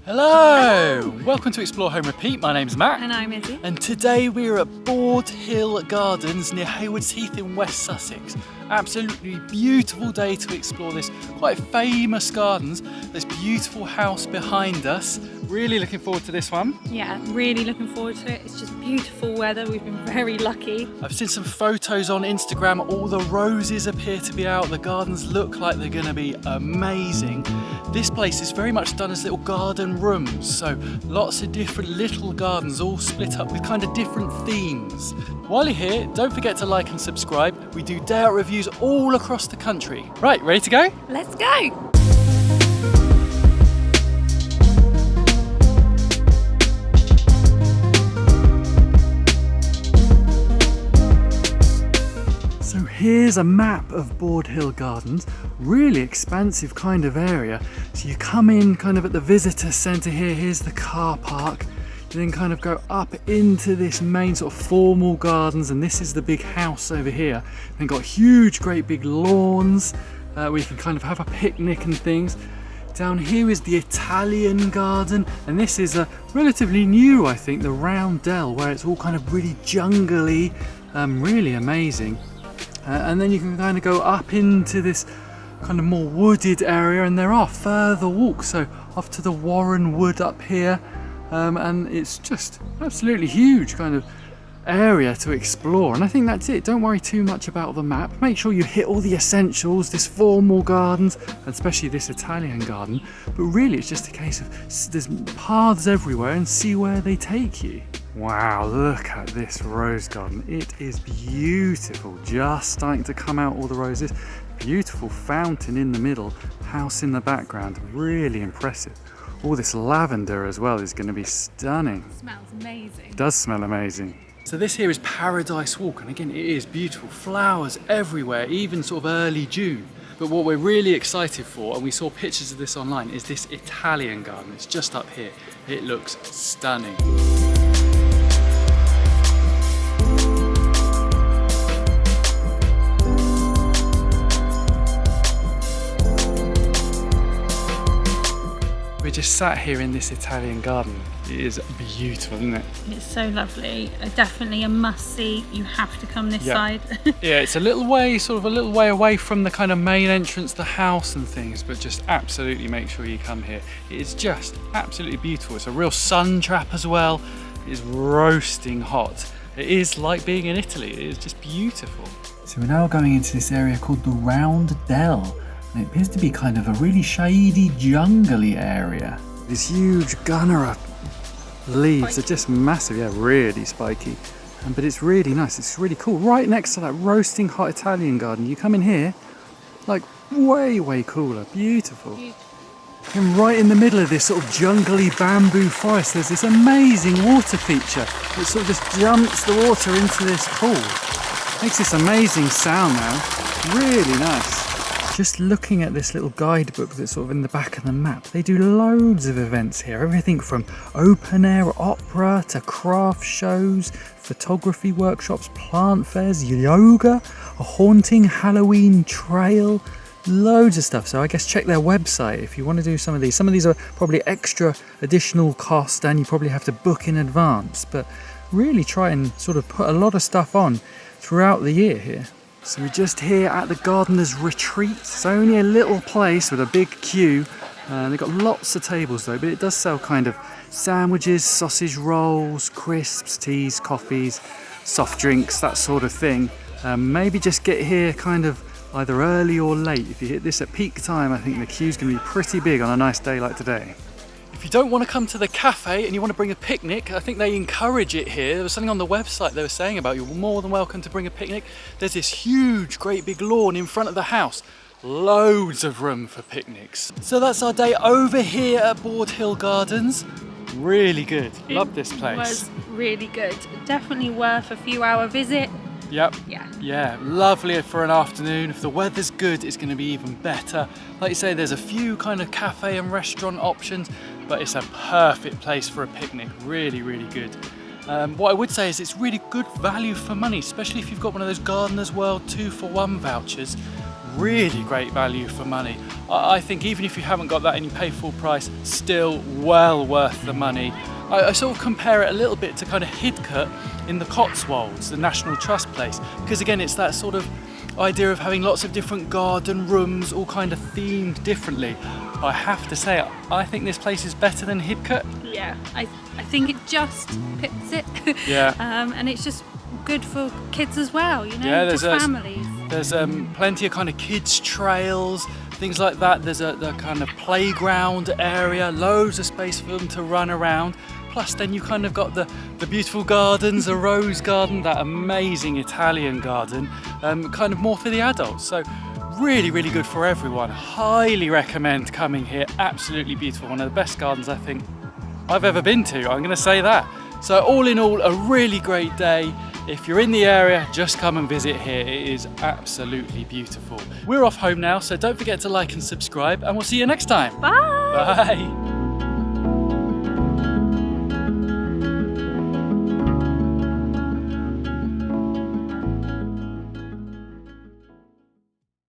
Hello! Welcome to Explore Home Repeat. My name's Matt. And I'm Izzy. And today we're at Borde Hill Gardens near Haywards Heath in West Sussex. Absolutely beautiful day to explore this quite famous gardens. This beautiful house behind us. Really looking forward to this one. Yeah, really looking forward to it. It's just beautiful weather. We've been very lucky. I've seen some photos on Instagram. All the roses appear to be out. The gardens look like they're going to be amazing. This place is very much done as little garden rooms. So lots of different little gardens all split up with kind of different themes. While you're here, don't forget to like and subscribe. We do day out reviews all across the country. Right, ready to go? Let's go! So here's a map of Borde Hill Gardens, really expansive kind of area. So you come in kind of at the visitor centre here, here's the car park. You then kind of go up into this main sort of formal gardens, and this is the big house over here. Then got huge, great big lawns where you can kind of have a picnic and things. Down here is the Italian garden, and this is a relatively new, I think, the round dell, where it's all kind of really jungly, really amazing. And then you can kind of go up into this kind of more wooded area, and there are further walks, so off to the Warren Wood up here, and it's just absolutely huge kind of area to explore. And I think that's it. Don't worry too much about the map. Make sure you hit all the essentials, this formal gardens, and especially this Italian garden, but really it's just a case of there's paths everywhere and see where they take you. Wow, look at this rose garden. It is beautiful, just starting to come out, all the roses. Beautiful fountain in the middle, house in the background, really impressive. All this lavender as well is going to be stunning. It smells amazing. It does smell amazing. So this here is Paradise Walk, and again it is beautiful, flowers everywhere, even sort of early June. But what we're really excited for, and we saw pictures of this online, is this Italian garden. It's just up here. It looks stunning. We're just sat here in this Italian garden. It is beautiful, isn't it? It's so lovely. Definitely a must-see. You have to come this side. Yeah, it's a little way away from the kind of main entrance, the house and things, but just absolutely make sure you come here. It is just absolutely beautiful. It's a real sun trap as well. It is roasting hot. It is like being in Italy. It is just beautiful. So we're now going into this area called the Round Dell. And it appears to be kind of a really shady, jungly area. These huge gunner leaves are just massive, yeah, really spiky. But it's really nice, it's really cool. Right next to that roasting hot Italian garden, you come in here, like way, way cooler, beautiful. And right in the middle of this sort of jungly bamboo forest, there's this amazing water feature that sort of just jumps the water into this pool. Makes this amazing sound now, really nice. Just looking at this little guidebook that's sort of in the back of the map, they do loads of events here. Everything from open air opera to craft shows, photography workshops, plant fairs, yoga, a haunting Halloween trail, loads of stuff. So I guess check their website if you want to do some of these. Some of these are probably extra additional cost and you probably have to book in advance, but really try and sort of put a lot of stuff on throughout the year here. So we're just here at the Gardener's Retreat. It's only a little place with a big queue. They've got lots of tables though, but it does sell kind of sandwiches, sausage rolls, crisps, teas, coffees, soft drinks, that sort of thing. Maybe just get here kind of either early or late. If you hit this at peak time, I think the queue's going to be pretty big on a nice day like today. If you don't want to come to the cafe and you want to bring a picnic, I think they encourage it here. There was something on the website they were saying about you're more than welcome to bring a picnic. There's this huge, great big lawn in front of the house. Loads of room for picnics. So that's our day over here at Borde Hill Gardens. Really good. Love this place. It was really good. Definitely worth a few hour visit. Yep. Yeah, lovely for an afternoon. If the weather's good, it's going to be even better. Like you say, there's a few kind of cafe and restaurant options, but it's a perfect place for a picnic. Really, really good. What I would say is it's really good value for money, especially if you've got one of those Gardener's World 2-for-1 vouchers. really great value for money. I think even if you haven't got that and you pay full price, still well worth the money. I sort of compare it a little bit to kind of Hidcote in the Cotswolds, the National Trust place, because again it's that sort of idea of having lots of different garden rooms all kind of themed differently. I have to say, I think this place is better than Hidcote. Yeah, I think it just pips it. Yeah. And it's just good for kids as well, you know, Yeah, just families. There's plenty of kind of kids trails, things like that. There's the kind of playground area, loads of space for them to run around. Plus then you kind of got the beautiful gardens, the rose garden, that amazing Italian garden, kind of more for the adults. So really, really good for everyone. Highly recommend coming here. Absolutely beautiful. One of the best gardens I think I've ever been to. I'm going to say that. So all in all, a really great day. If you're in the area, just come and visit here. It is absolutely beautiful. We're off home now, so don't forget to like and subscribe, and we'll see you next time. Bye. Bye.